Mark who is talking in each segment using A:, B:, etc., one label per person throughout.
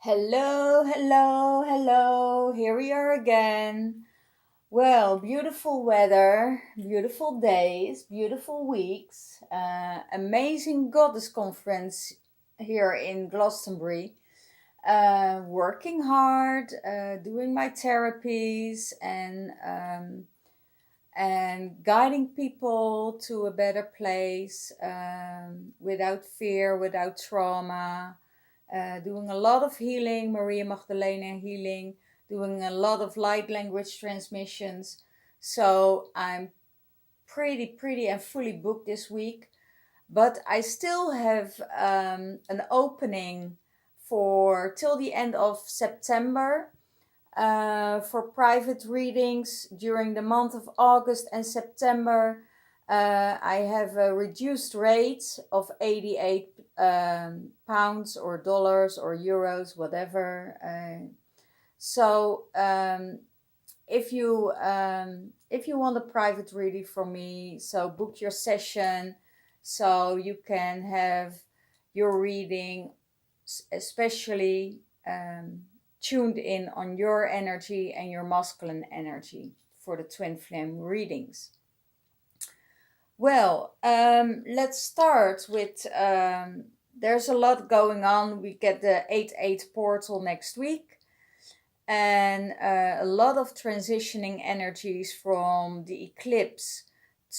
A: Hello, hello, hello. Here we are again. Well, beautiful weather, beautiful days, beautiful weeks. Amazing Goddess Conference here in Glastonbury. Working hard, doing my therapies, and guiding people to a better place without fear, without trauma, doing a lot of healing, Maria Magdalena healing, doing a lot of light language transmissions. So I'm pretty and fully booked this week, but I still have an opening for till the end of September for private readings during the month of August and September. I have a reduced rate of 88 pounds or dollars or euros, whatever. So if you want a private reading from me, so book your session so you can have your reading, especially tuned in on your energy and your masculine energy for the twin flame readings. Well, let's start with there's a lot going on. We get the 8-8 portal next week, and a lot of transitioning energies from the eclipse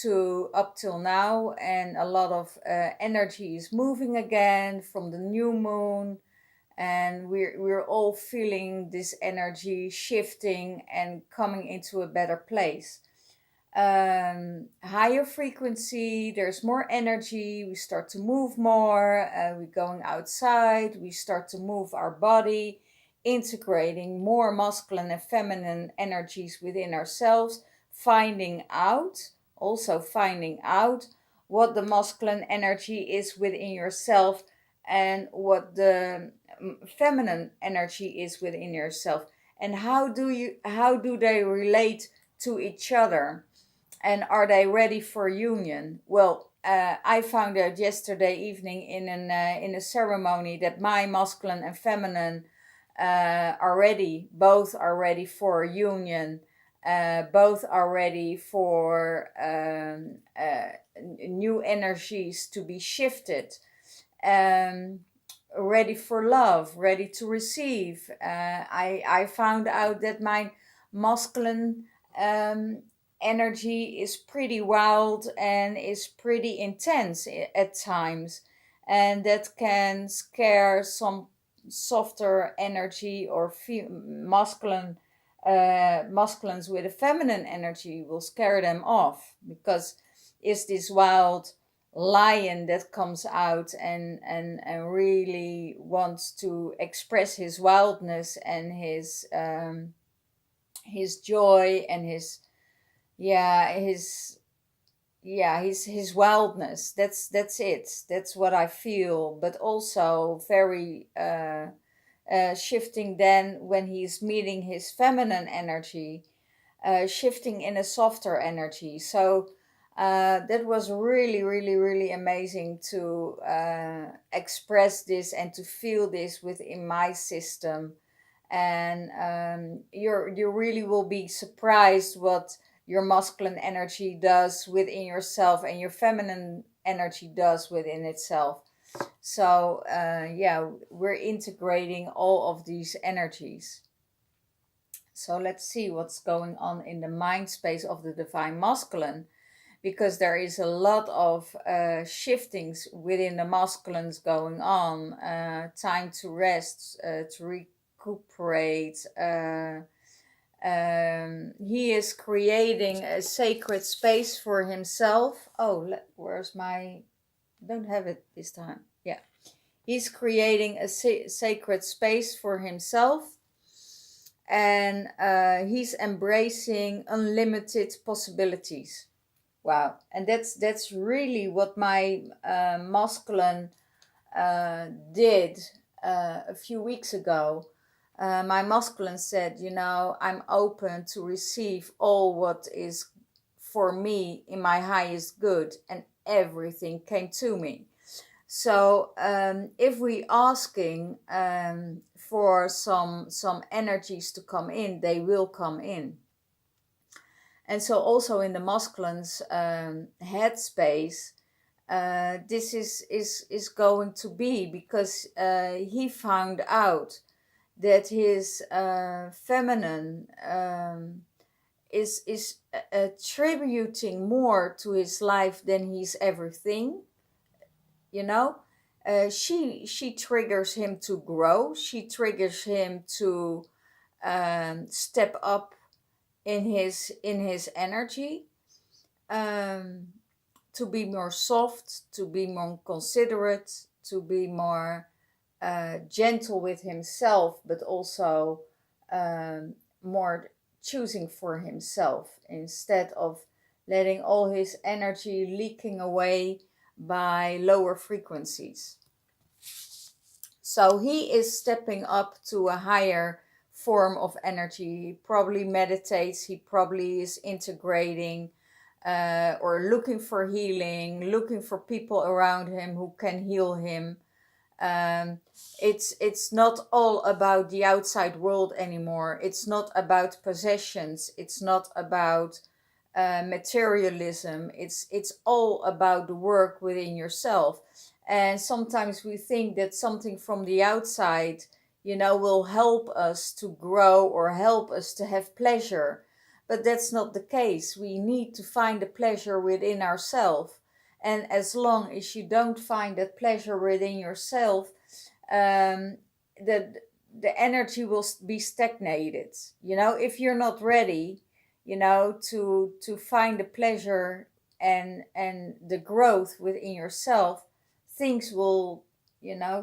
A: to up till now, and a lot of energy is moving again from the new moon, and we're all feeling this energy shifting and coming into a better place. Higher frequency, there's more energy, we start to move more, we're going outside, we start to move our body, integrating more masculine and feminine energies within ourselves, finding out what the masculine energy is within yourself and what the feminine energy is within yourself, and how do they relate to each other, and are they ready for union? Well, I found out yesterday evening in a ceremony that my masculine and feminine both are ready for union. Both are ready for new energies to be shifted. Um, Ready for love, ready to receive. I found out that my masculine energy is pretty wild and is pretty intense at times, and that can scare some softer energy or masculines with a feminine energy, will scare them off, because is this wild lion that comes out and really wants to express his wildness and his joy and his wildness. That's it. That's what I feel. But also very shifting then when he's meeting his feminine energy, shifting in a softer energy. So that was really, really, really amazing to express this and to feel this within my system. And you really will be surprised what your masculine energy does within yourself and your feminine energy does within itself. So we're integrating all of these energies. So let's see what's going on in the mind space of the divine masculine, because there is a lot of shiftings within the masculines going on. Time to rest, to recuperate. He is creating a sacred space for himself. Oh, where's my... Don't have it this time. Yeah. He's creating a sacred space for himself, and he's embracing unlimited possibilities. Wow, and that's really what my masculine did a few weeks ago. My masculine said, I'm open to receive all what is for me in my highest good, and everything came to me. So if we asking for some energies to come in, they will come in. And so also in the masculine's headspace, this is going to be, because he found out that his feminine is attributing more to his life than he's everything. You know, she triggers him to grow. She triggers him to step up in his energy, um, to be more soft, to be more considerate, to be more gentle with himself, but also more choosing for himself, instead of letting all his energy leaking away by lower frequencies. So he is stepping up to a higher form of energy. He probably meditates, he probably is integrating, or looking for healing, looking for people around him who can heal him. um, it's not all about the outside world anymore. It's not about possessions. It's not about materialism. It's all about the work within yourself. And sometimes we think that something from the outside, will help us to grow or help us to have pleasure. But that's not the case. We need to find the pleasure within ourselves. And as long as you don't find that pleasure within yourself, um, the the energy will be stagnated. If you're not ready, to find the pleasure and the growth within yourself, things will,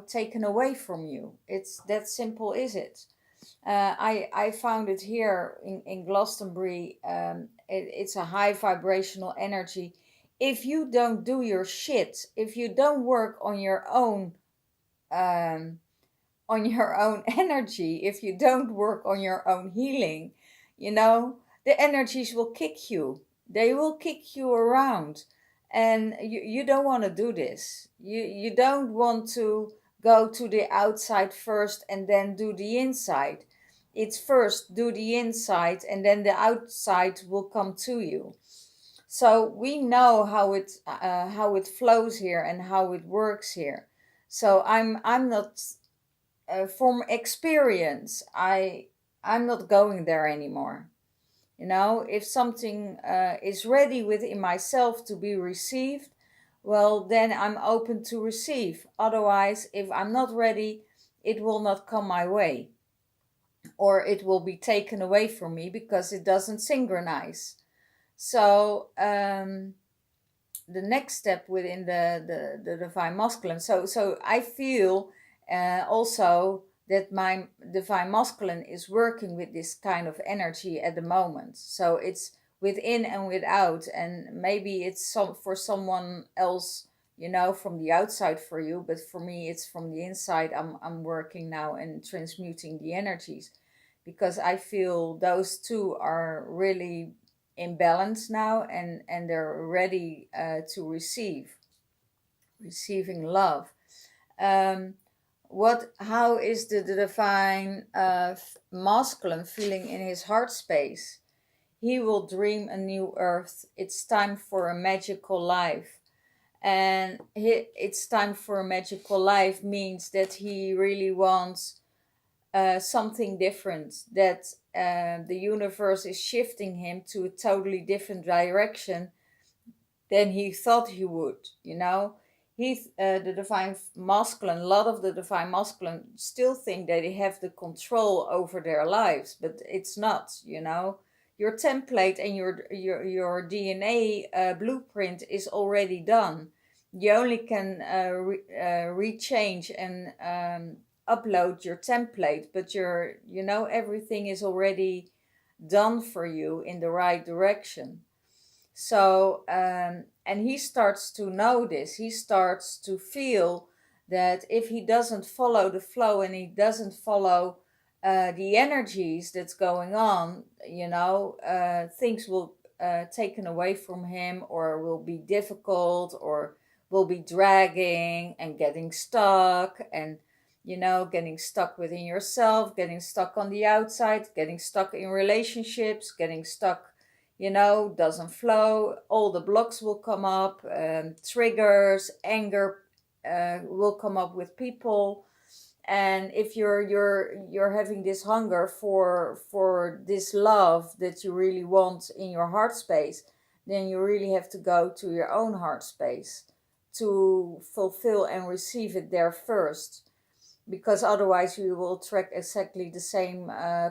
A: taken away from you. It's that simple, is it? I found it here in Glastonbury. It's a high vibrational energy. If you don't do your shit, if you don't work um, on your own energy, if you don't work on your own healing, the energies will kick you. They will kick you around, and you don't want to do this. You don't want to go to the outside first and then do the inside. It's first do the inside, and then the outside will come to you. So we know how it flows here and how it works here. So I'm not, from experience, I'm not going there anymore. If something is ready within myself to be received, well, then I'm open to receive. Otherwise, if I'm not ready, it will not come my way, or it will be taken away from me because it doesn't synchronize. So the next step within the divine masculine. So I feel also that my divine masculine is working with this kind of energy at the moment. So it's within and without, and maybe it's for someone else, from the outside for you, but for me it's from the inside. I'm working now and transmuting the energies, because I feel those two are really in balance now, and they're ready to receiving love. um how is the divine masculine feeling in his heart space? He will dream a new earth. It's time for a magical life. And it's time for a magical life means that he really wants something different, that the universe is shifting him to a totally different direction than he thought he would. The divine masculine, a lot of the divine masculine still think that they have the control over their lives, but it's not. Your template and your DNA blueprint is already done. You only can rechange and upload your template, but everything is already done for you in the right direction. So and he starts to know this. He starts to feel that if he doesn't follow the flow and he doesn't follow the energies that's going on, things will taken away from him, or will be difficult, or will be dragging and getting stuck. And you know, getting stuck within yourself, getting stuck on the outside, getting stuck in relationships, getting stuck, you know, doesn't flow. All the blocks will come up, triggers, anger will come up with people. And if you're having this hunger for this love that you really want in your heart space, then you really have to go to your own heart space to fulfill and receive it there first, because otherwise you will attract exactly the same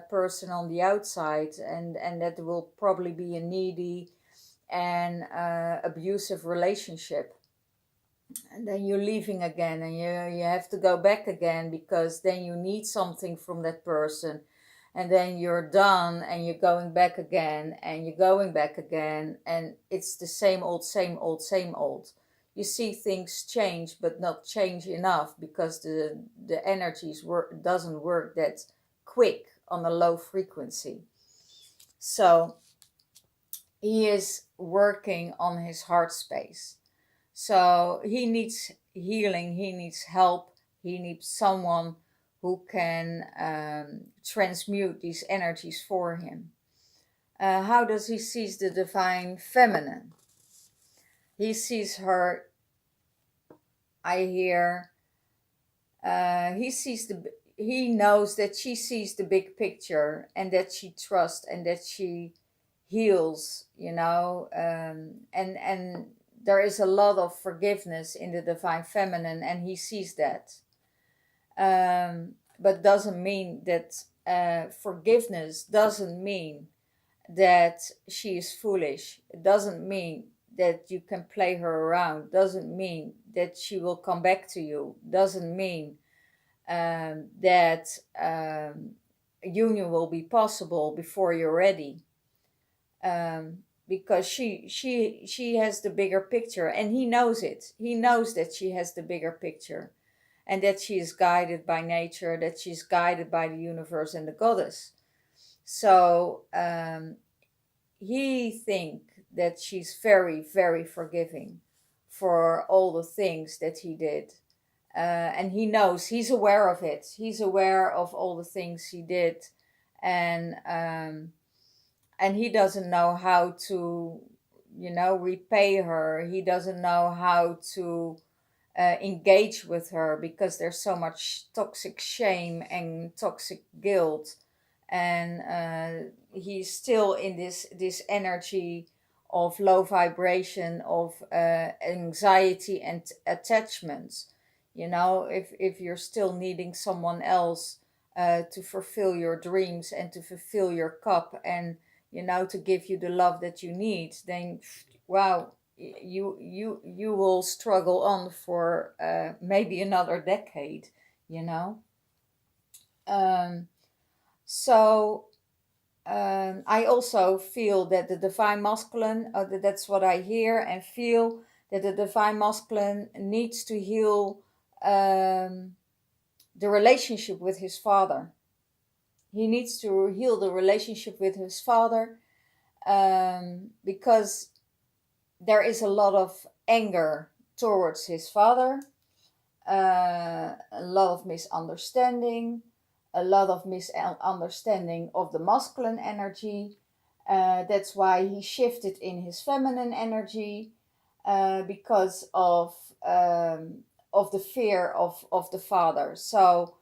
A: person on the outside, and that will probably be a needy and abusive relationship. And then you're leaving again, and you have to go back again, because then you need something from that person, and then you're done and you're going back again and you're going back again, and it's the same old, same old, same old. You see things change but not change enough, because the energies doesn't work that quick on a low frequency. So he is working on his heart space. So he needs healing, he needs help, he needs someone who can transmute these energies for him. How does he see the divine feminine? He sees her, I hear, he knows that she sees the big picture, and that she trusts, and that she heals, you know, and there is a lot of forgiveness in the divine feminine, and he sees that. But doesn't mean that forgiveness doesn't mean that she is foolish. It doesn't mean that you can play her around. Doesn't mean that she will come back to you. Doesn't mean that union will be possible before you're ready. Because she has the bigger picture, and he knows it. He knows that she has the bigger picture, and that she is guided by nature, that she's guided by the universe and the goddess. So he think that she's very, very forgiving for all the things that he did. And he knows, he's aware of it. He's aware of all the things he did. And he doesn't know how to, you know, repay her. He doesn't know how to engage with her, because there's so much toxic shame and toxic guilt, and he's still in this energy of low vibration, of anxiety and attachments. You know, if you're still needing someone else to fulfill your dreams and to fulfill your cup, and you know, to give you the love that you need, then wow, you will struggle on for maybe another decade, you know. um, so I also feel that the divine masculine, that's what I hear and feel, that the divine masculine needs to heal the relationship with his father. He needs to heal the relationship with his father, because there is a lot of anger towards his father, a lot of misunderstanding, a lot of misunderstanding of the masculine energy. That's why he shifted in his feminine energy, because of the fear of the father. So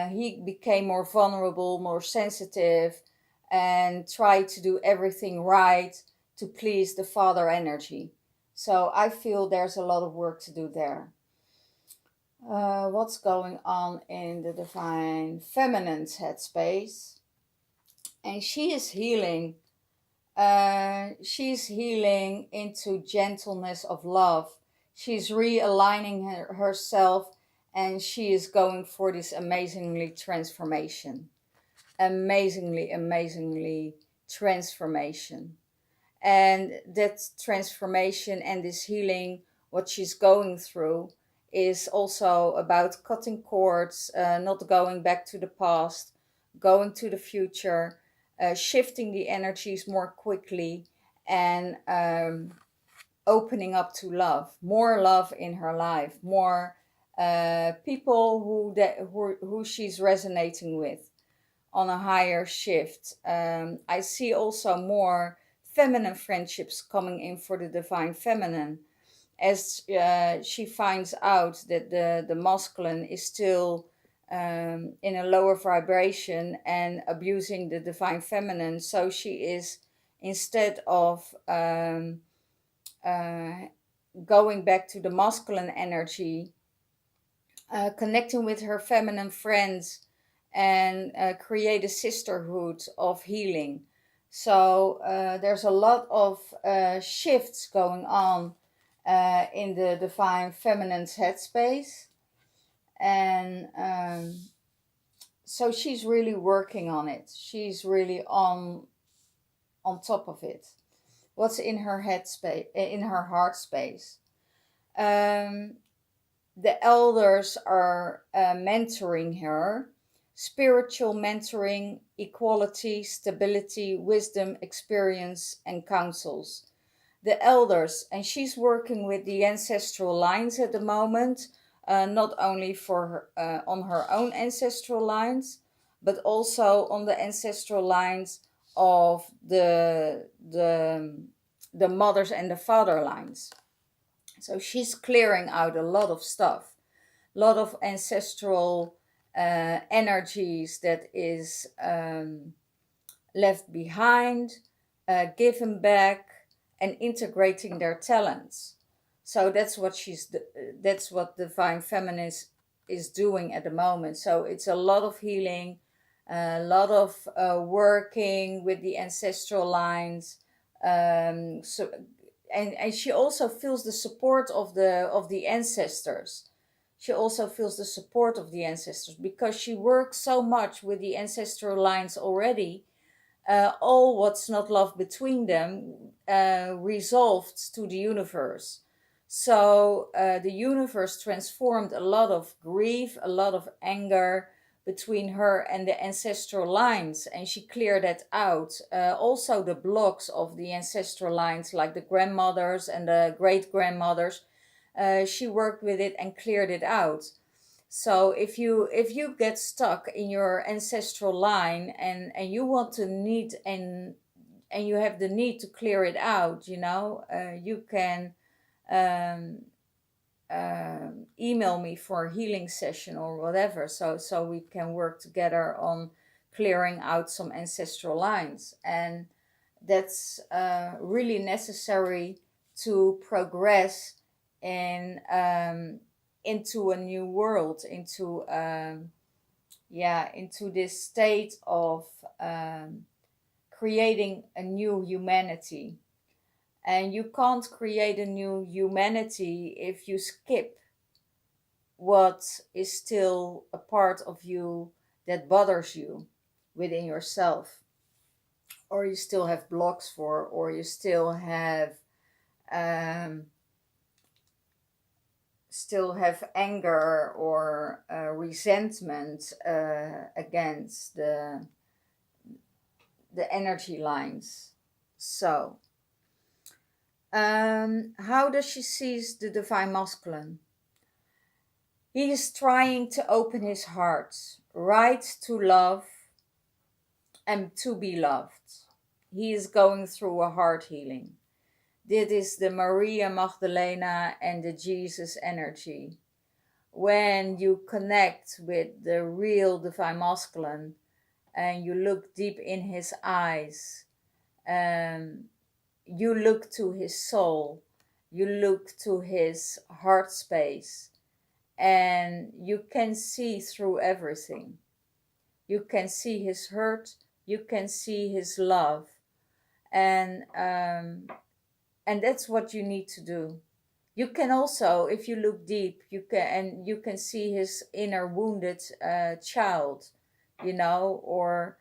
A: he became more vulnerable, more sensitive, and tried to do everything right to please the father energy. So I feel there's a lot of work to do there. What's going on in the divine feminine's headspace? And she is healing. She's healing into gentleness of love. She's realigning herself, and she is going for this amazingly transformation. Amazingly transformation. And that transformation and this healing, what she's going through, is also about cutting cords, not going back to the past, going to the future, shifting the energies more quickly, and opening up to love, more love in her life, more people who she's resonating with on a higher shift. I see also more feminine friendships coming in for the divine feminine, as she finds out that the masculine is still in a lower vibration and abusing the divine feminine. So she is, instead of uh, going back to the masculine energy, connecting with her feminine friends and create a sisterhood of healing. So there's a lot of shifts going on in the divine feminine's headspace. And so she's really working on it. She's really on top of it. What's in her headspace, in her heart space? Um, the elders are mentoring her. Spiritual mentoring, equality, stability, wisdom, experience, and counsels. The elders, and she's working with the ancestral lines at the moment, not only for her, on her own ancestral lines, but also on the ancestral lines of the mothers and the father lines. So she's clearing out a lot of stuff, a lot of ancestral energies that is left behind, given back, and integrating their talents. So that's what divine feminine is doing at the moment. So it's a lot of healing, a lot of working with the ancestral lines. So and she also feels the support of the ancestors. She also feels the support of the ancestors because she works so much with the ancestral lines already. All what's not love between them resolved to the universe. So the universe transformed a lot of grief, a lot of anger between her and the ancestral lines, and she cleared that out. Also the blocks of the ancestral lines, like the grandmothers and the great grandmothers, she worked with it and cleared it out. So if you get stuck in your ancestral line and you want to need and you have the need to clear it out, you can um, email me for a healing session or whatever, so we can work together on clearing out some ancestral lines. And that's really necessary to progress in into a new world, into this state of creating a new humanity. And you can't create a new humanity if you skip what is still a part of you that bothers you within yourself, or you still have blocks for, or you um, still have anger or resentment against the energy lines. So how does she sees the divine masculine? He is trying to open his heart, right, to love and to be loved. He is going through a heart healing. This is the Maria Magdalena and the Jesus energy. When you connect with the real divine masculine and you look deep in his eyes, you look to his soul, you look to his heart space, and you can see through everything. You can see his hurt, you can see his love, and that's what you need to do. You can also, if you look deep, you can see his inner wounded child, or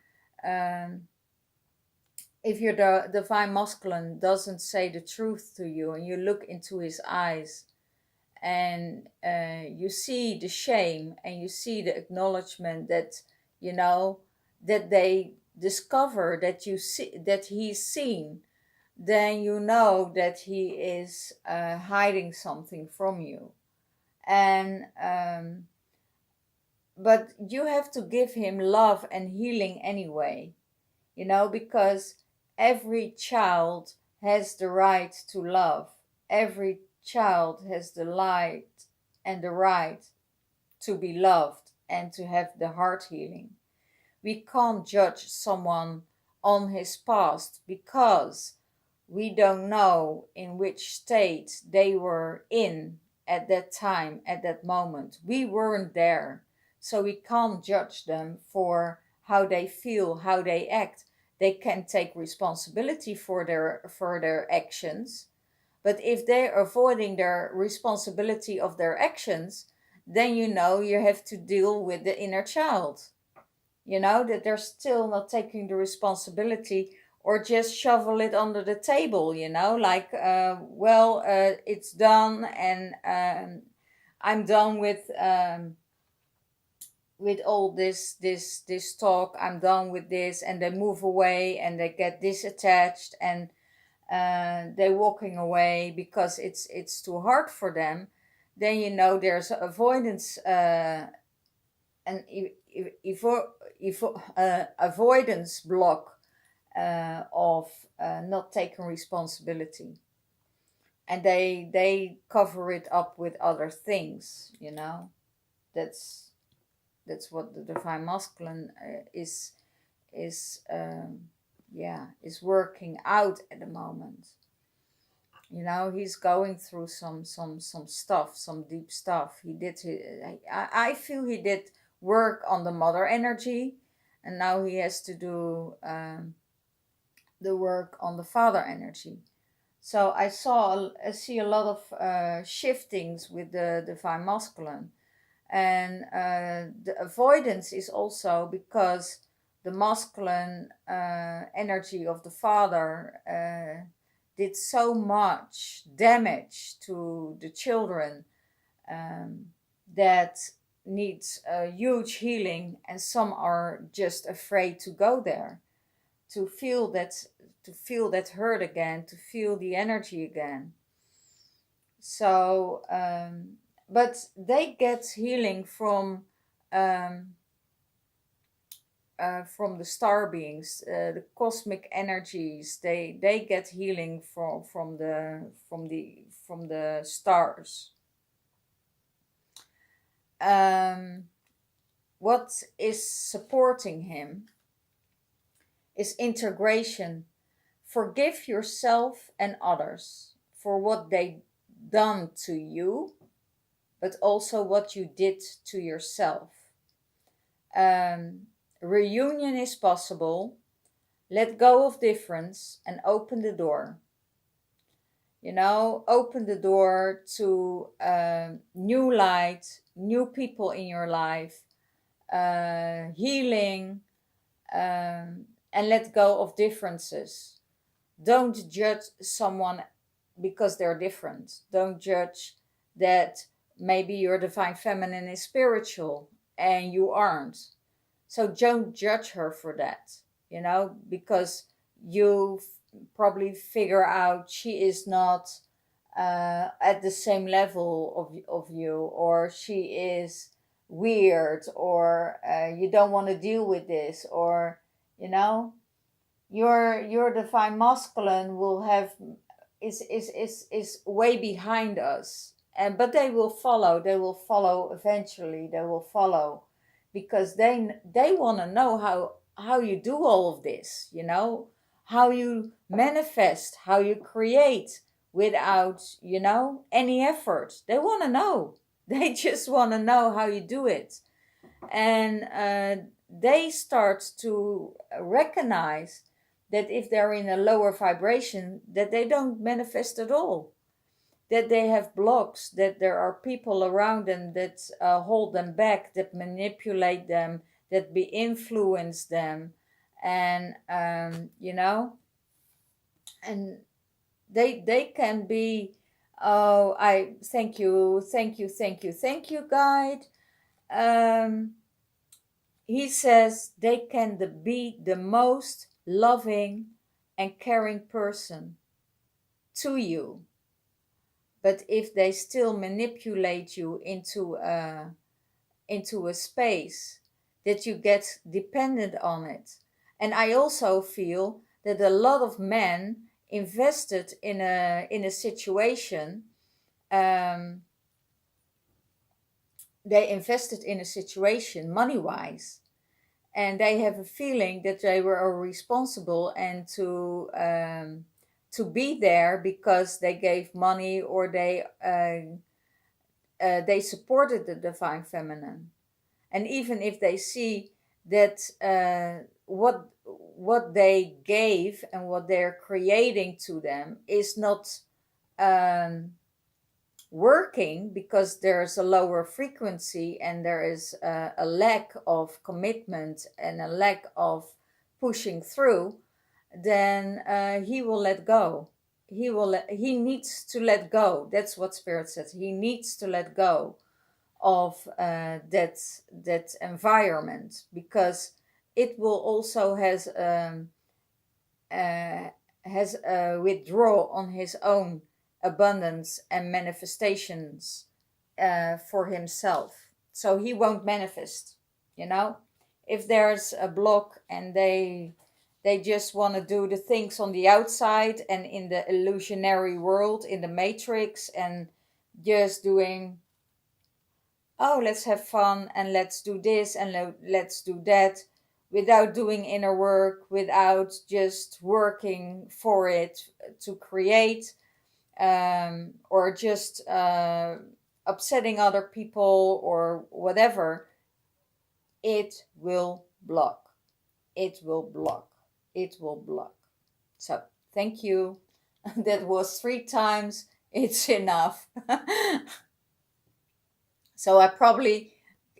A: if your divine masculine doesn't say the truth to you, and you look into his eyes, and you see the shame, and you see the acknowledgement that that they discover that you see that he's seen, then you know that he is hiding something from you. And but you have to give him love and healing anyway, because every child has the right to love. Every child has the light and the right to be loved and to have the heart healing. We can't judge someone on his past because we don't know in which state they were in at that time, at that moment. We weren't there. So we can't judge them for how they feel, how they act. They can take responsibility for their actions. But if they're avoiding their responsibility of their actions, then you have to deal with the inner child. That they're still not taking the responsibility, or just shovel it under the table, like, it's done, and I'm done with all this talk. I'm done with this, and they move away and they get disattached, and they're walking away because it's too hard for them. Then there's avoidance, an avoidance block of not taking responsibility, and they cover it up with other things. That's what the divine masculine is working out at the moment. He's going through some stuff, some deep stuff. I feel he did work on the mother energy, and now he has to do the work on the father energy. So I see a lot of shiftings with the divine masculine, and the avoidance is also because the masculine energy of the father did so much damage to the children that needs a huge healing, and some are just afraid to go there, to feel that hurt again, to feel the energy again. So but they get healing from the star beings, the cosmic energies. They get healing from the stars. What is supporting him is integration. Forgive yourself and others for what they done to you, but also what you did to yourself. Reunion is possible. Let go of difference and open the door. Open the door to new light, new people in your life, healing, and let go of differences. Don't judge someone because they're different. Don't judge that maybe your divine feminine is spiritual and you aren't. So don't judge her for that, because you probably figure out she is not at the same level of you, or she is weird, or you don't want to deal with this, or your divine masculine will have is way behind us, but they will follow eventually. They will follow because they want to know how you do all of this, how you manifest, how you create without any effort. They want to know. They just want to know how you do it. And they start to recognize that if they're in a lower vibration, that they don't manifest at all, that they have blocks, that there are people around them that hold them back, that manipulate them, that influence them, and and they can be. Oh, I thank you, guide. He says they can be the most loving and caring person to you, But if they still manipulate you into a space that you get dependent on it. And I also feel that a lot of men invested in a situation. Um, they invested in a situation money wise, and they have a feeling that they were responsible and to be there because they gave money, or they supported the divine feminine. And even if they see that what they gave and what they're creating to them is not um, working, because there's a lower frequency and there is a lack of commitment and a lack of pushing through, then he will let go. He needs to let go. That's what Spirit says. He needs to let go of that environment, because it will also has a withdrawal on his own abundance and manifestations for himself. So he won't manifest, you know. If there's a block and they just want to do the things on the outside and in the illusionary world, in the matrix, and just doing, oh, let's have fun and let's do this and let's do that, without doing inner work, without just working for it to create, or just upsetting other people or whatever, it will block. It will block. It will block. So, thank you. That was 3 times. It's enough. So I probably,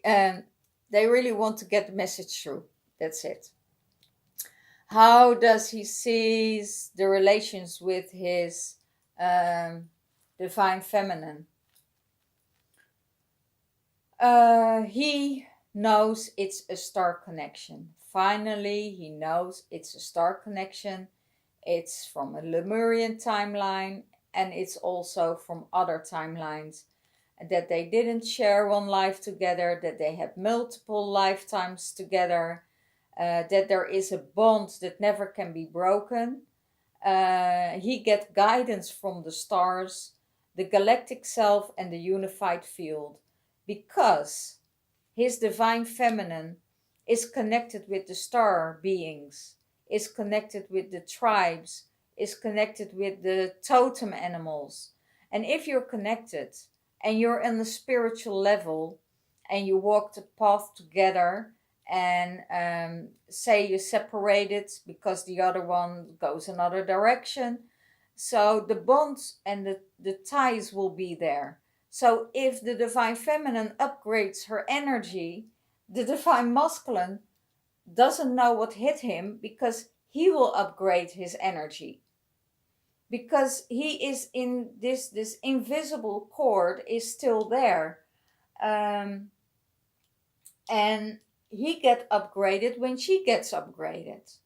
A: they really want to get the message through. That's it. How does he see the relations with his divine feminine? He knows it's a star connection. Finally, he knows it's a star connection. It's from a Lemurian timeline, and it's also from other timelines. That they didn't share one life together, that they had multiple lifetimes together, that there is a bond that never can be broken. He gets guidance from the stars, the galactic self, and the unified field, because his divine feminine is connected with the star beings, is connected with the tribes, is connected with the totem animals. And if you're connected and you're on the spiritual level and you walk the path together, and say you separated because the other one goes another direction, so the bonds and the ties will be there. So if the divine feminine upgrades her energy, the divine masculine doesn't know what hit him, because he will upgrade his energy, because he is in this invisible cord is still there, and he get upgraded when she gets upgraded.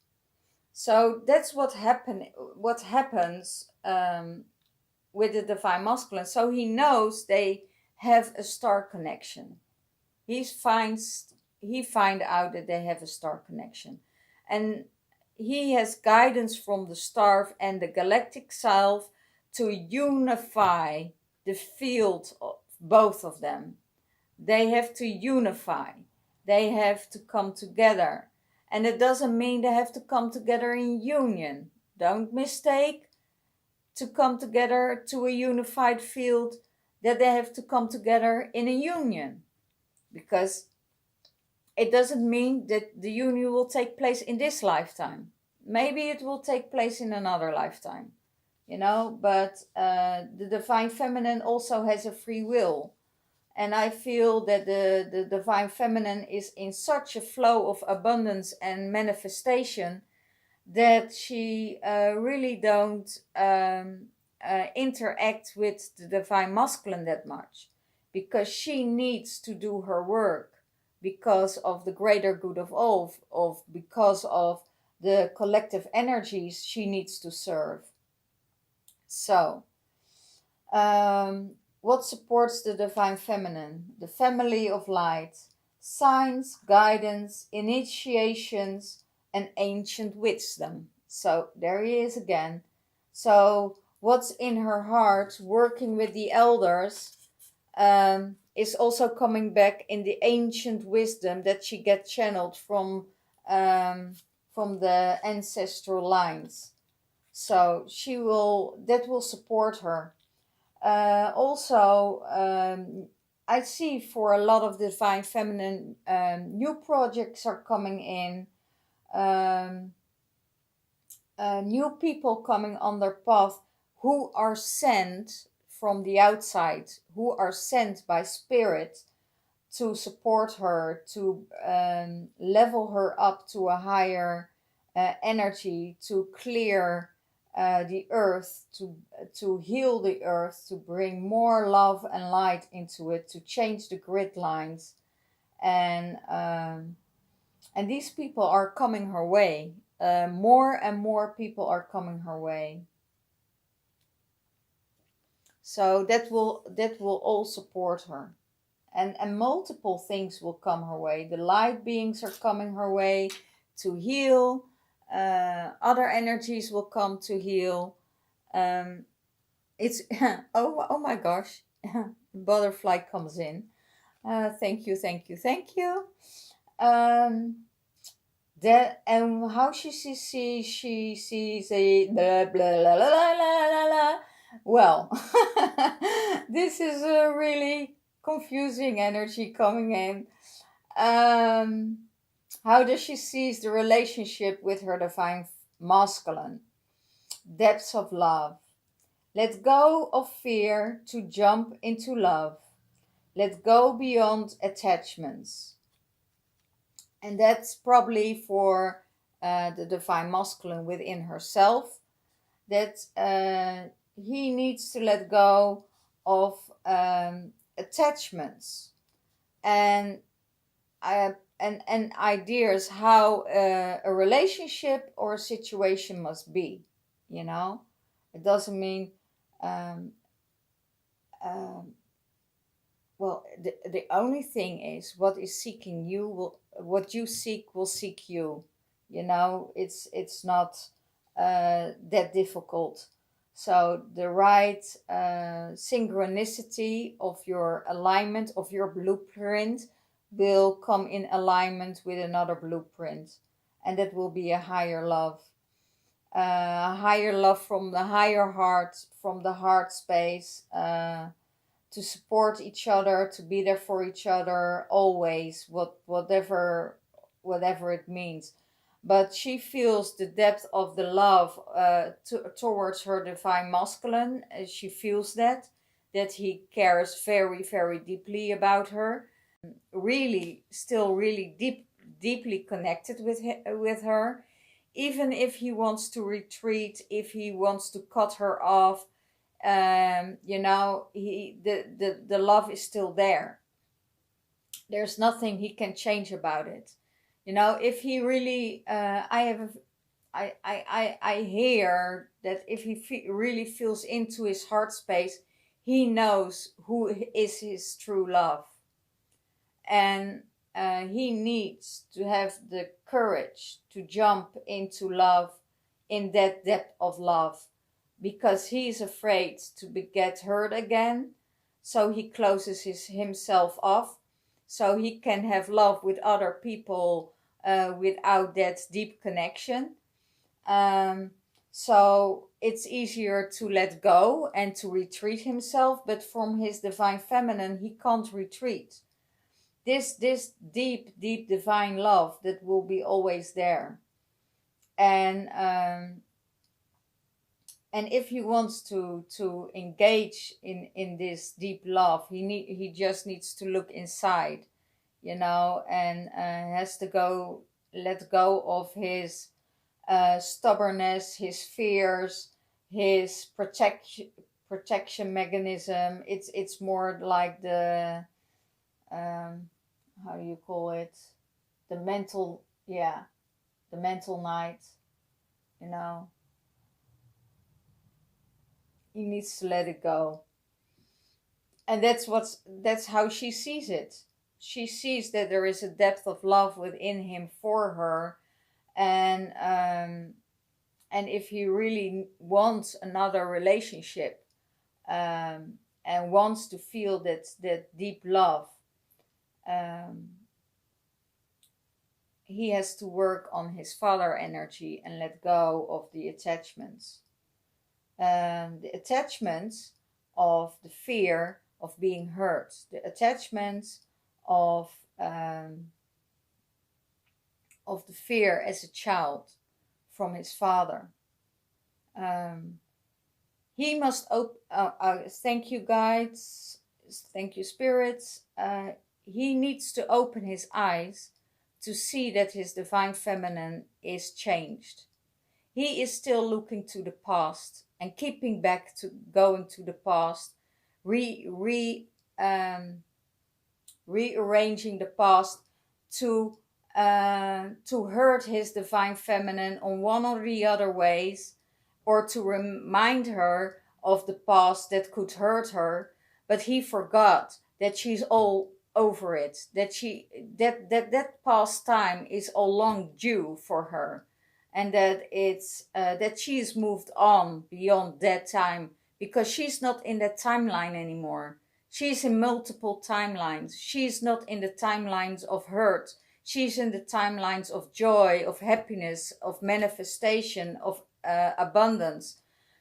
A: So that's what happens with the divine masculine. So he knows they have a star connection. He find out that they have a star connection, and he has guidance from the star and the galactic self to unify the field of both of them. They have to unify. They have to come together. And it doesn't mean they have to come together in union. Don't mistake to come together to a unified field that they have to come together in a union. Because it doesn't mean that the union will take place in this lifetime. Maybe it will take place in another lifetime, but the divine feminine also has a free will. And I feel that the divine feminine is in such a flow of abundance and manifestation that she really don't interact with the divine masculine that much, because she needs to do her work because of the greater good of all, because of the collective energies she needs to serve. So What supports the divine feminine? The family of light, signs, guidance, initiations, and ancient wisdom. So there he is again. So what's in her heart, working with the elders, is also coming back in the ancient wisdom that she gets channeled um, from the ancestral lines. So that will support her. Also, I see for a lot of divine feminine, new projects are coming in, um, new people coming on their path who are sent from the outside, who are sent by spirit to support her, to level her up to a higher energy, to clear the earth, to heal the earth, to bring more love and light into it, to change the grid lines, and these people are coming her way. More and more people are coming her way. So that will all support her. And multiple things will come her way. The light beings are coming her way to heal. Other energies will come to heal. It's oh my gosh, butterfly comes in. Thank you, thank you, thank you. Um, that and how she sees a blah blah blah blah blah blah blah. Well, this is a really confusing energy coming in. Um, how does she sees the relationship with her divine masculine? Depths of love. Let go of fear to jump into love. Let go beyond attachments. And that's probably for the divine masculine within herself, that he needs to let go of attachments and and ideas how a relationship or a situation must be. You know, it doesn't mean um, um, well, the only thing is what is seeking you will, what you seek will seek you. You know, it's not that difficult. So the right synchronicity of your alignment of your blueprint will come in alignment with another blueprint, and that will be a higher love, a higher love from the higher heart, from the heart space. To support each other, to be there for each other always, whatever it means. But she feels the depth of the love towards her divine masculine. She feels that he cares very, very deeply about her. Really, still really deeply connected with her. Even if he wants to retreat, if he wants to cut her off, you know, the love is still there. There's nothing he can change about it. You know, if he really I hear that if he really feels into his heart space, he knows who is his true love. And he needs to have the courage to jump into love, in that depth of love, because he's afraid to get hurt again. So he closes himself off, so he can have love with other people without that deep connection. Um, so it's easier to let go and to retreat himself, but from his divine feminine, he can't retreat. This deep divine love that will be always there. And if he wants to engage in this deep love, he just needs to look inside, you know, and has to let go of his stubbornness, his fears, his protection mechanism. It's more like the how do you call it, the mental, yeah, the mental night, you know. He needs to let it go. and that's how she sees it. She sees that there is a depth of love within him for her, and if he really wants another relationship, and wants to feel that deep love, um, he has to work on his father energy and let go of the attachments. The attachments of the fear of being hurt, the attachments of the fear as a child from his father. He must thank you, guides, thank you, spirits. He needs to open his eyes to see that his divine feminine is changed. He is still looking to the past and keeping back to going to the past, rearranging the past to hurt his divine feminine on one or the other ways, or to remind her of the past that could hurt her. But he forgot that she's all over it, that past time is all long due for her, and that it's that she's moved on beyond that time, because she's not in that timeline anymore. She's in multiple timelines. She's not in the timelines of hurt. She's in the timelines of joy, of happiness, of manifestation, of abundance.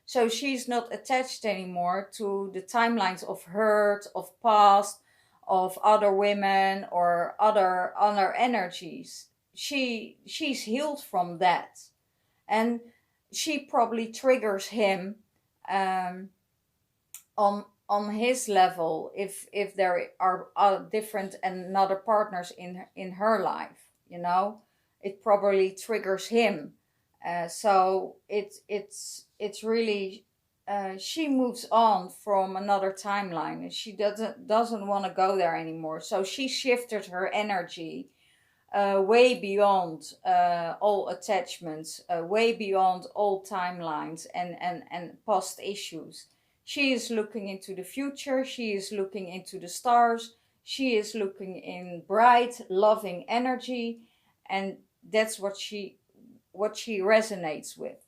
A: So she's not attached anymore to the timelines of hurt, of past, of other women or other energies. She's healed from that, and she probably triggers him on his level if there are different and other partners in her life. It probably triggers him. So it's really she moves on from another timeline, and she doesn't want to go there anymore. So she shifted her energy way beyond all attachments, way beyond all timelines and past issues. She is looking into the future. She is looking into the stars. She is looking in bright, loving energy, and that's what she resonates with.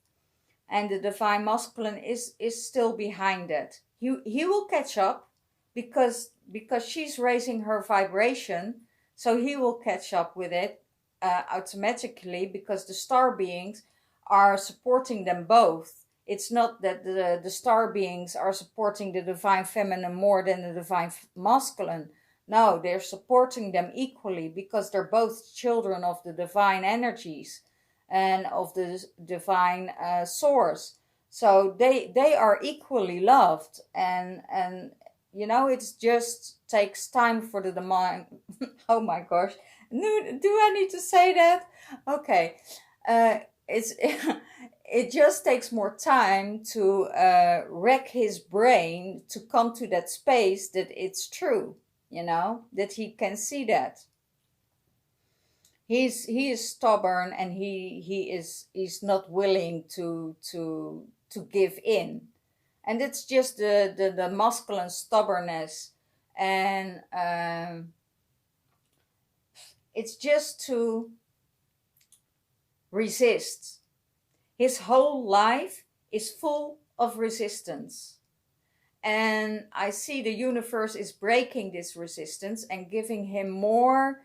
A: And the divine masculine is still behind that. He will catch up because she's raising her vibration, so he will catch up with it automatically, because the star beings are supporting them both. It's not that the star beings are supporting the divine feminine more than the divine masculine. No, they're supporting them equally, because they're both children of the divine energies and of the divine source. So they are equally loved, and it just takes time for the mind. Oh my gosh, do I need to say that? Okay, it's it just takes more time to wreck his brain to come to that space that it's true, that he can see that. He is stubborn, and he's not willing to give in, and it's just the masculine stubbornness, and it's just to resist. His whole life is full of resistance, and I see the universe is breaking this resistance and giving him more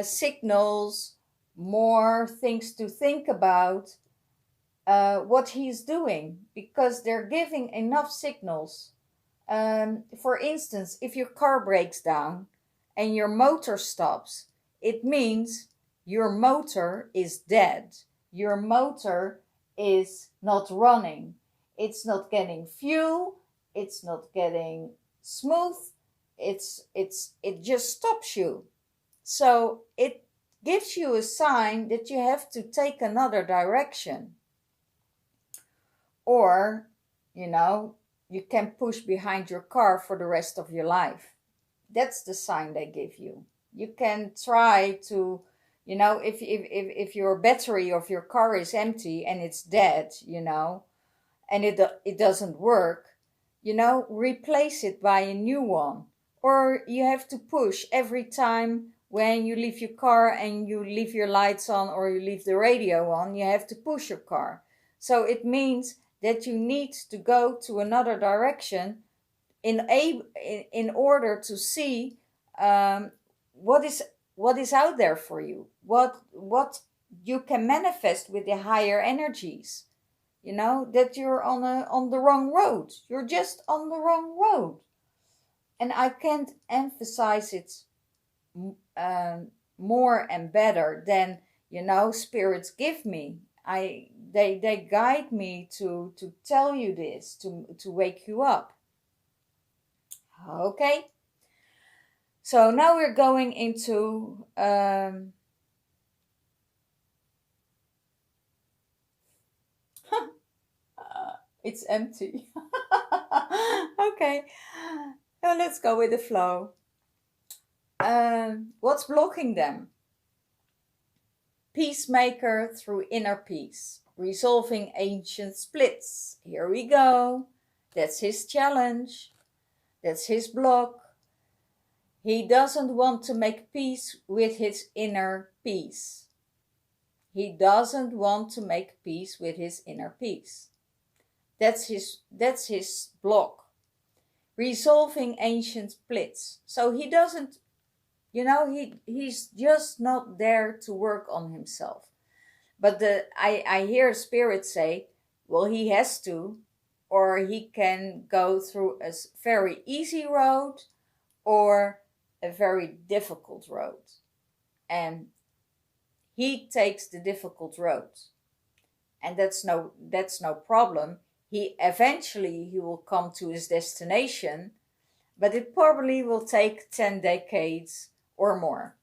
A: signals, more things to think about what he's doing, because they're giving enough signals. For instance, if your car breaks down and your motor stops, it means your motor is dead. Your motor is not running. It's not getting fuel. It's not getting smooth. It just stops you. So it gives you a sign that you have to take another direction. Or, you can push behind your car for the rest of your life. That's the sign they give you. You can try to, if your battery of your car is empty and it's dead, and it doesn't work, replace it by a new one. Or you have to push every time when you leave your car and you leave your lights on or you leave the radio on, you have to push your car. So it means that you need to go to another direction in order to see what is out there for you, what you can manifest with the higher energies. That you're on the wrong road. You're just on the wrong road. And I can't emphasize it more and better than spirits give me. They guide me to tell you this, to wake you up. Okay. So now we're going into it's empty. Okay, now let's go with the flow. What's blocking them? Peacemaker through inner peace, resolving ancient splits. Here we go. That's his challenge. That's his block. He doesn't want to make peace with his inner peace. He doesn't want to make peace with his inner peace. That's his block. Resolving ancient splits. So he doesn't, he's just not there to work on himself. But I hear spirit say, well, he has to, or he can go through a very easy road or a very difficult road. And he takes the difficult road. And that's no problem. He will come to his destination, but it probably will take 10 decades or more.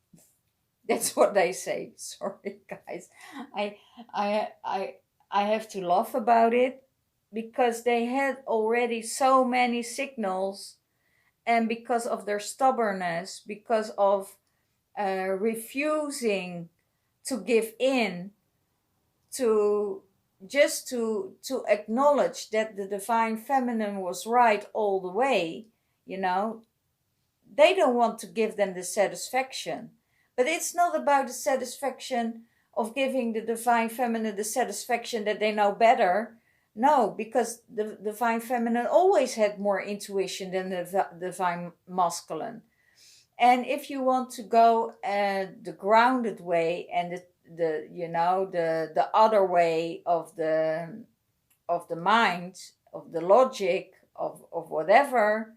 A: That's what they say. Sorry, guys. I have to laugh about it because they had already so many signals, and because of their stubbornness, because of refusing to give in, to acknowledge that the divine feminine was right all the way, they don't want to give them the satisfaction. But it's not about the satisfaction of giving the divine feminine the satisfaction that they know better. No, because the divine feminine always had more intuition than the divine masculine. And if you want to go the grounded way and the other way of the mind, of the logic, of whatever,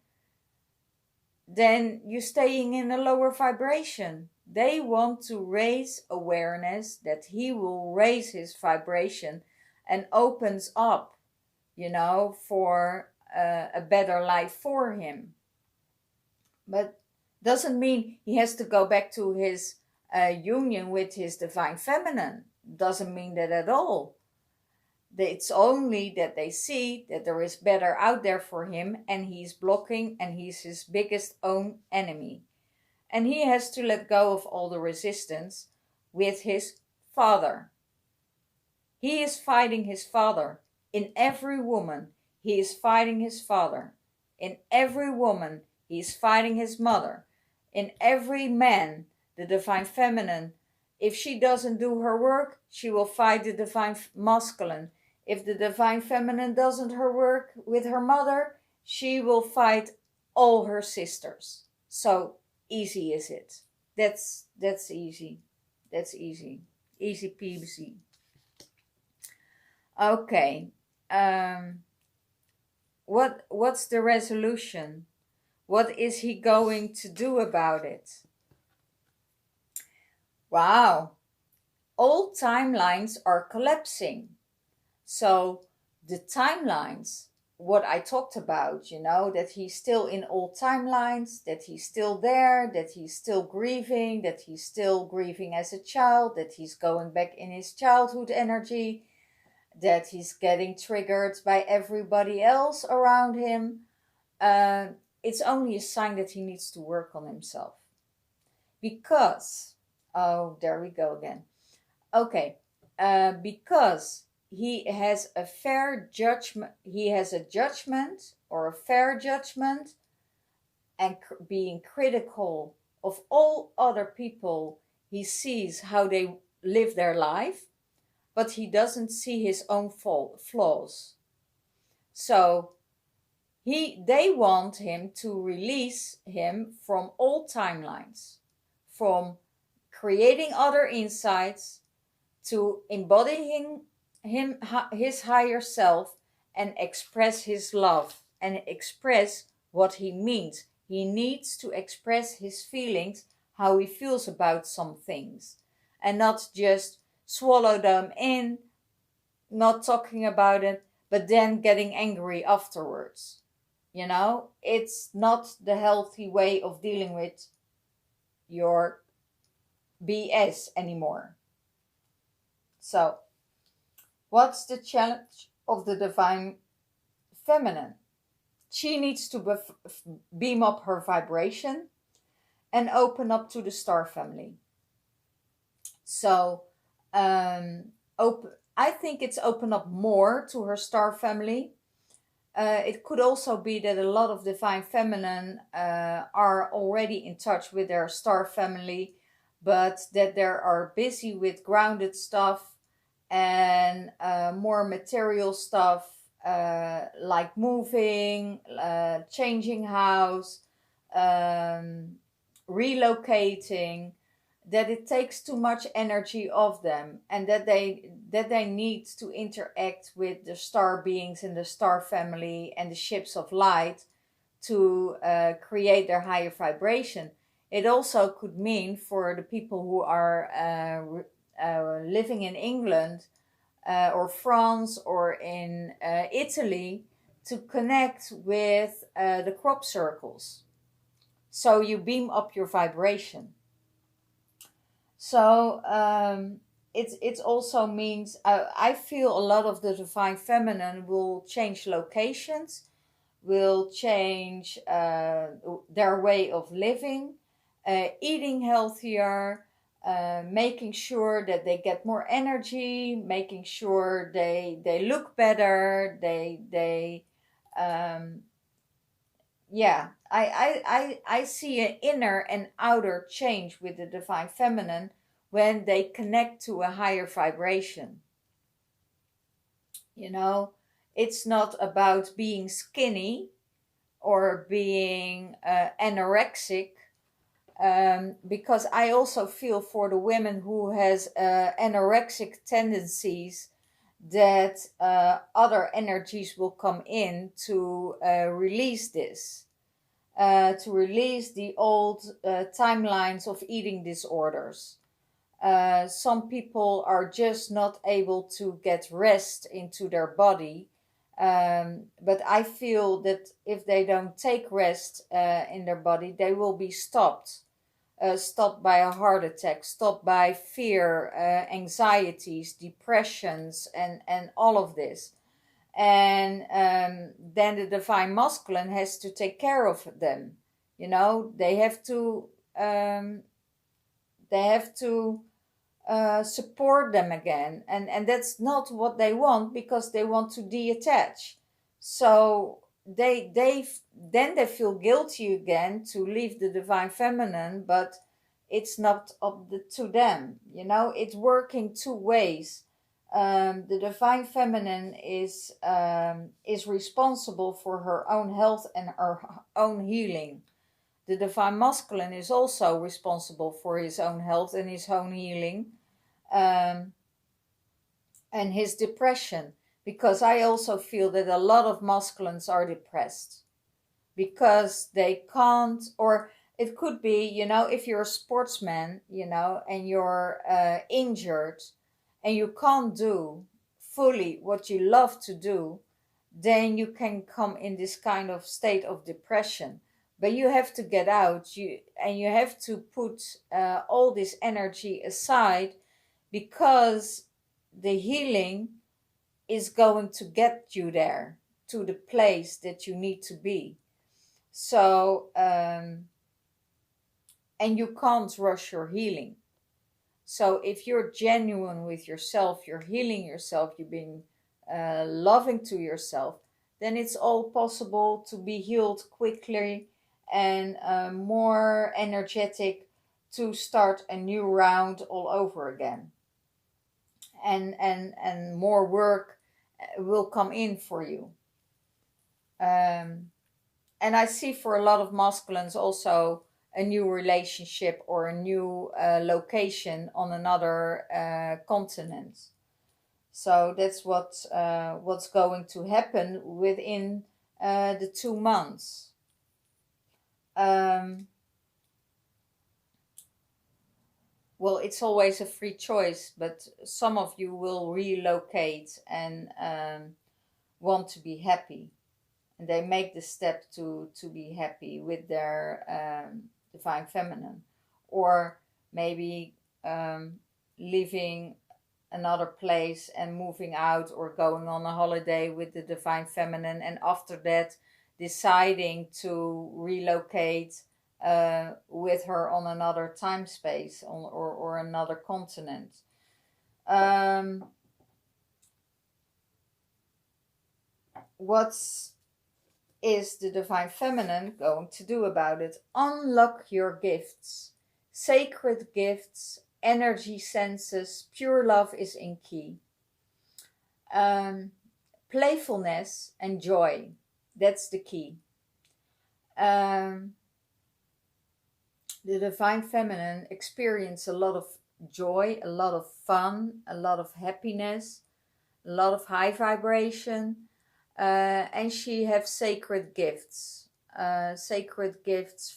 A: then you're staying in a lower vibration. They want to raise awareness, that he will raise his vibration and opens up, for a better life for him. But doesn't mean he has to go back to his union with his divine feminine. Doesn't mean that at all. It's only that they see that there is better out there for him, and he's blocking, and he's his biggest own enemy. And he has to let go of all the resistance with his father. He is fighting his father. In every woman, he is fighting his father. In every woman, he is fighting his mother. In every man, the divine feminine, if she doesn't do her work, she will fight the divine masculine. If the divine feminine doesn't her work with her mother, she will fight all her sisters. So easy is it. That's easy. That's easy. Easy peasy. Okay. What's the resolution? What is he going to do about it? Wow. All timelines are collapsing. So the timelines, what I talked about, that he's still in all timelines, that he's still there, that he's still grieving as a child, that he's going back in his childhood energy, that he's getting triggered by everybody else around him. It's only a sign that he needs to work on himself. Because, oh, there we go again. Okay, because he has a fair judgment, he has a judgment or a fair judgment, and being critical of all other people. He sees how they live their life, but he doesn't see his own flaws. So they want him to release him from all timelines, from creating other insights to embodying his higher self, and express his love and express what he means. He needs to express his feelings, how he feels about some things, and not just swallow them in, not talking about it, but then getting angry afterwards. It's not the healthy way of dealing with your BS anymore. So, what's the challenge of the divine feminine? She needs to beam up her vibration and open up to the star family. So, I think it's open up more to her star family. It could also be that a lot of divine feminine are already in touch with their star family, but that they are busy with grounded stuff and more material stuff, like moving, changing house, relocating, that it takes too much energy of them, and that they need to interact with the star beings in the star family and the ships of light to create their higher vibration. It also could mean for the people who are living in England or France or in Italy, to connect with the crop circles. So you beam up your vibration. So it also means I feel a lot of the divine feminine will change locations, will change their way of living, eating healthier, making sure that they get more energy, making sure they look better, yeah, I see an inner and outer change with the divine feminine when they connect to a higher vibration. It's not about being skinny or being anorexic, because I also feel for the women who has anorexic tendencies, that other energies will come in to release this, to release the old timelines of eating disorders. Some people are just not able to get rest into their body, but I feel that if they don't take rest in their body, they will be stopped by a heart attack, stopped by fear, anxieties, depressions, and all of this. And then the divine masculine has to take care of them. They have to support them again, and that's not what they want, because they want to detach. So they feel guilty again to leave the divine feminine, but it's not up to them. It's working two ways. The divine feminine is responsible for her own health and her own healing. The divine masculine is also responsible for his own health and his own healing, and his depression. Because I also feel that a lot of masculines are depressed because they can't, or it could be, if you're a sportsman, and you're injured and you can't do fully what you love to do, then you can come in this kind of state of depression. But you have to get out, you have to put all this energy aside, because the healing is going to get you there, to the place that you need to be. So, and you can't rush your healing. So if you're genuine with yourself, you're healing yourself, you're being loving to yourself, then it's all possible to be healed quickly and more energetic to start a new round all over again. And more work will come in for you. And I see for a lot of masculines also a new relationship or a new location on another continent. So that's what's going to happen within the 2 months. Well, it's always a free choice, but some of you will relocate and want to be happy. And they make the step to be happy with their divine feminine. Or maybe leaving another place and moving out or going on a holiday with the divine feminine, and after that deciding to relocate with her on another time space or another continent. What is the divine feminine going to do about it? Unlock your gifts, sacred gifts, energy senses. Pure love is in key. Playfulness and joy, that's the key. The divine feminine experience a lot of joy, a lot of fun, a lot of happiness, a lot of high vibration, and she has sacred gifts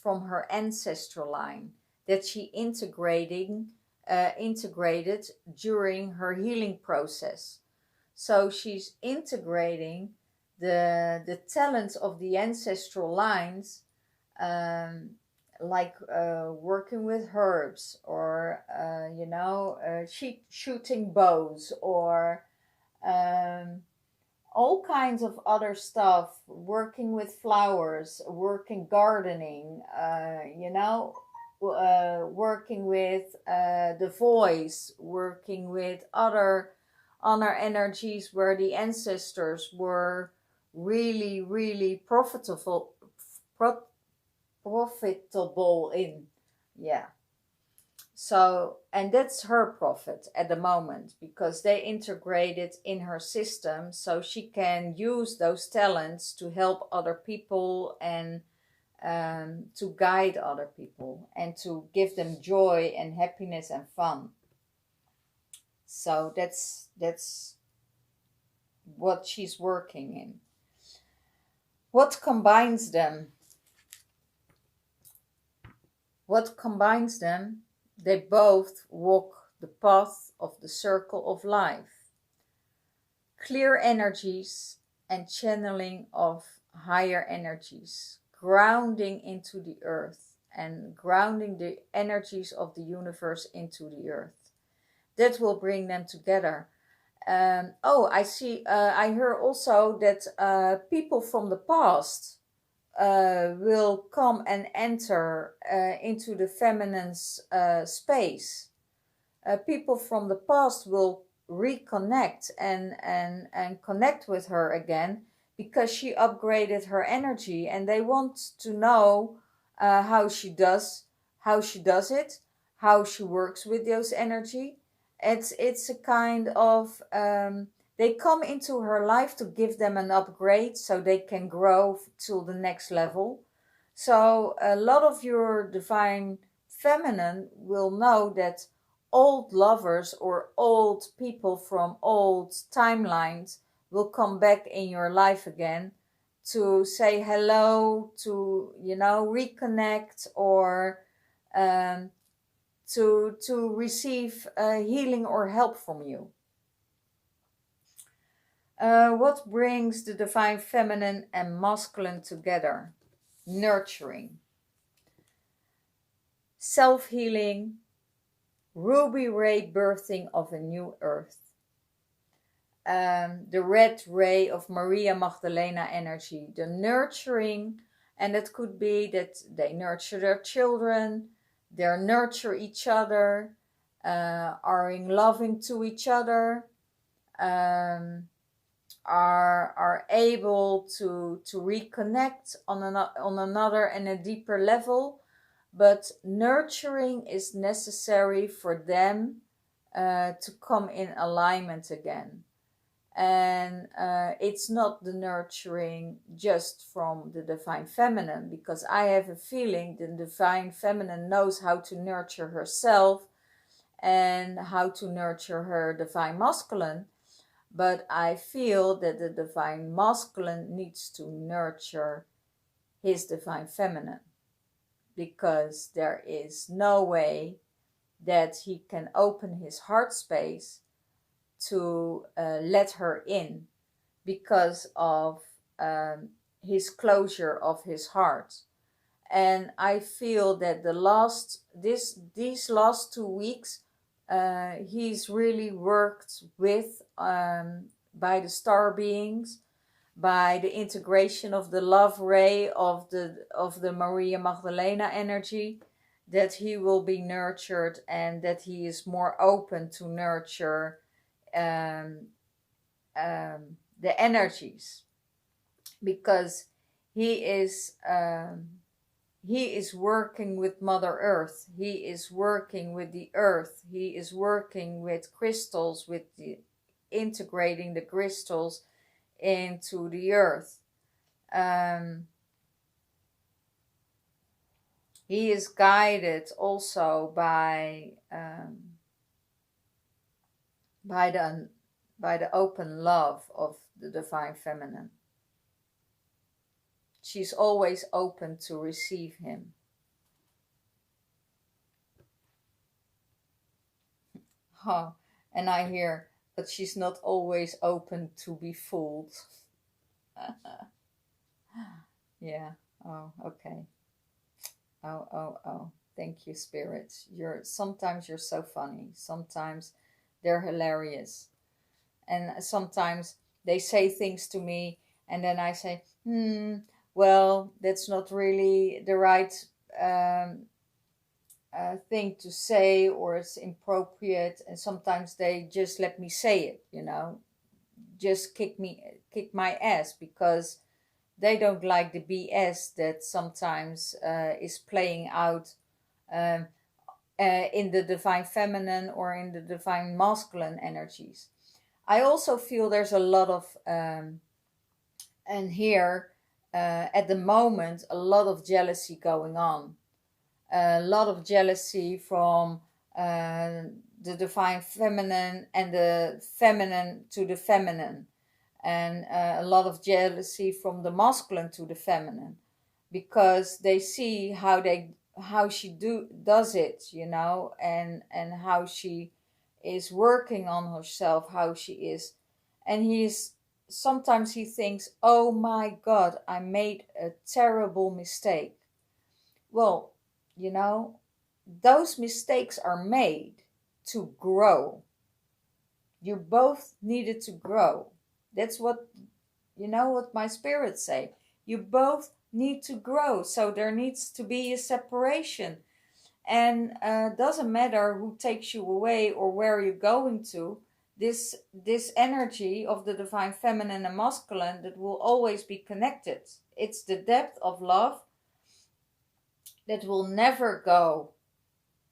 A: from her ancestral line that she integrated during her healing process. So she's integrating the talents of the ancestral lines, like working with herbs, or shooting bows, or all kinds of other stuff, working with flowers, working gardening, working with the voice, working with other energies where the ancestors were really, really profitable in. Yeah. So, and that's her profit at the moment, because they integrate it in her system so she can use those talents to help other people and to guide other people and to give them joy and happiness and fun. So that's what she's working in. What combines them? They both walk the path of the circle of life. Clear energies and channeling of higher energies, grounding into the earth and grounding the energies of the universe into the earth. That will bring them together. I see. I hear also that people from the past will come and enter into the feminine's space. People from the past will reconnect and connect with her again, because she upgraded her energy, and they want to know how she does it, how she works with those energy. It's a kind of they come into her life to give them an upgrade so they can grow to the next level. So a lot of your divine feminine will know that old lovers or old people from old timelines will come back in your life again to say hello, to reconnect, or to receive healing or help from you. What brings the divine feminine and masculine together? Nurturing, self-healing, ruby ray birthing of a new earth. The red ray of Maria Magdalena energy, the nurturing, and it could be that they nurture their children, they nurture each other, are in loving to each other, are able to reconnect on another and a deeper level. But nurturing is necessary for them to come in alignment again. And it's not the nurturing just from the divine feminine, because I have a feeling the divine feminine knows how to nurture herself and how to nurture her divine masculine. But I feel that the divine masculine needs to nurture his divine feminine, because there is no way that he can open his heart space to let her in, because of his closure of his heart. And I feel that these last 2 weeks, he's really worked with by the star beings, by the integration of the love ray of the Maria Magdalena energy, that he will be nurtured, and that he is more open to nurture the energies, because he is working with Mother Earth. He is working with the earth. He is working with crystals, with integrating the crystals into the earth. He is guided also by the open love of the divine feminine. She's always open to receive him. And I hear, but she's not always open to be fooled. Yeah. Oh, okay. Oh. Thank you, spirits. Sometimes you're so funny. Sometimes they're hilarious. And sometimes they say things to me, and then I say, well, that's not really the right thing to say, or it's inappropriate. And sometimes they just let me say it, just kick my ass, because they don't like the BS that sometimes is playing out in the divine feminine or in the divine masculine energies. I also feel there's a lot of, and here at the moment, a lot of jealousy going on. A lot of jealousy from the divine feminine and the feminine to the feminine. And a lot of jealousy from the masculine to the feminine, because they see how she does it, and how she is working on herself, how she is. And sometimes he thinks, oh my God, I made a terrible mistake. Well, those mistakes are made to grow. You both needed to grow. That's what my spirits say. You both need to grow. So there needs to be a separation. And doesn't matter who takes you away or where you're going to. This energy of the divine feminine and masculine, that will always be connected. It's the depth of love that will never go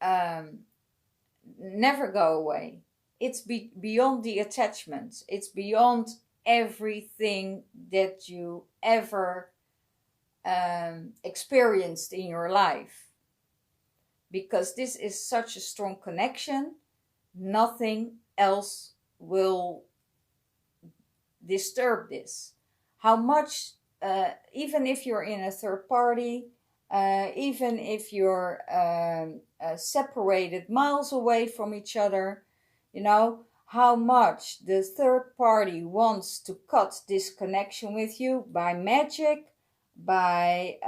A: away. It's beyond the attachments. It's beyond everything that you ever experienced in your life. Because this is such a strong connection, nothing else will disturb this. How much, even if you're in a third party, even if you're separated miles away from each other, how much the third party wants to cut this connection with you by magic, by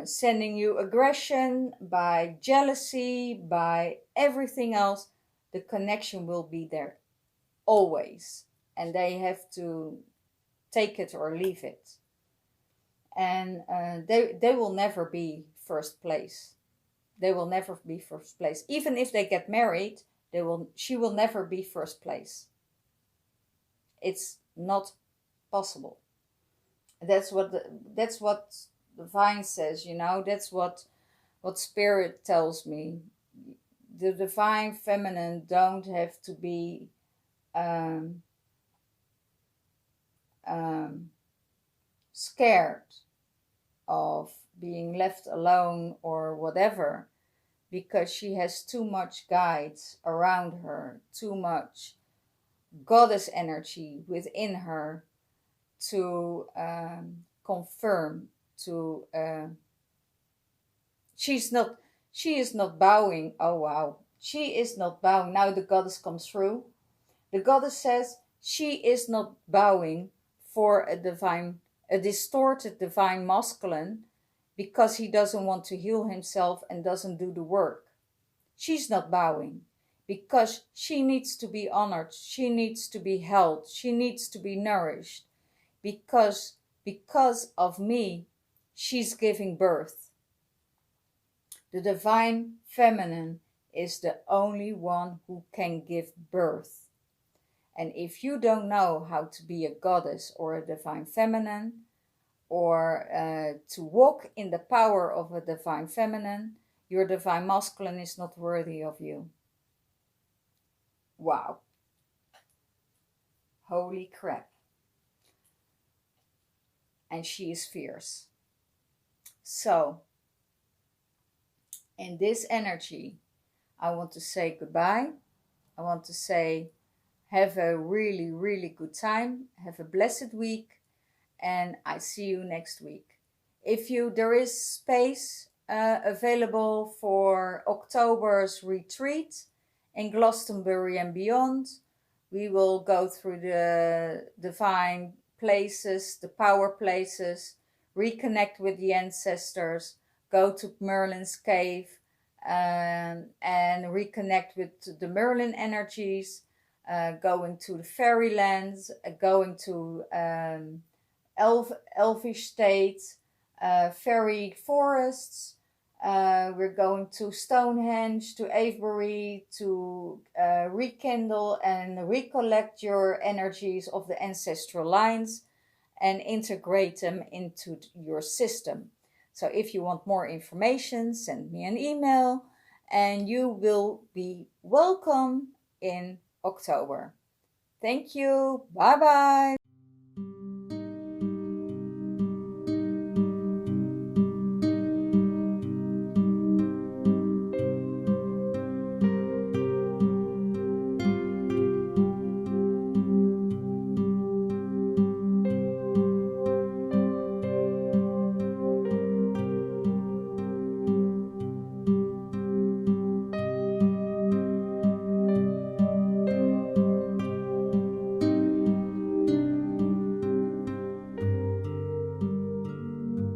A: sending you aggression, by jealousy, by everything else, the connection will be there always. And they have to take it or leave it. And they will never be first place. They will never be first place. Even if they get married, she will never be first place. It's not possible. That's what divine says, you know. That's what spirit tells me. The divine feminine don't have to be scared of being left alone or whatever, because she has too much guides around her, too much goddess energy within her to confirm, to she is not bowing. Oh wow, she is not bowing. Now the goddess comes through. The goddess says she is not bowing for a distorted divine masculine, because he doesn't want to heal himself and doesn't do the work. She's not bowing because she needs to be honored, she needs to be held, she needs to be nourished, because of me, she's giving birth. The divine feminine is the only one who can give birth. And if you don't know how to be a goddess or a divine feminine, or to walk in the power of a divine feminine, your divine masculine is not worthy of you. Wow. Holy crap. And she is fierce. So, in this energy, I want to say goodbye. I want to say have a really, really good time. Have a blessed week. And I see you next week. If there is space available for October's retreat in Glastonbury and beyond, we will go through the divine places, the power places, reconnect with the ancestors, go to Merlin's cave, and reconnect with the Merlin energies, going to the fairylands, going to elvish states, fairy forests. We're going to Stonehenge, to Avebury, to rekindle and recollect your energies of the ancestral lines and integrate them into your system. So if you want more information, send me an email and you will be welcome in October. Thank you. Bye bye.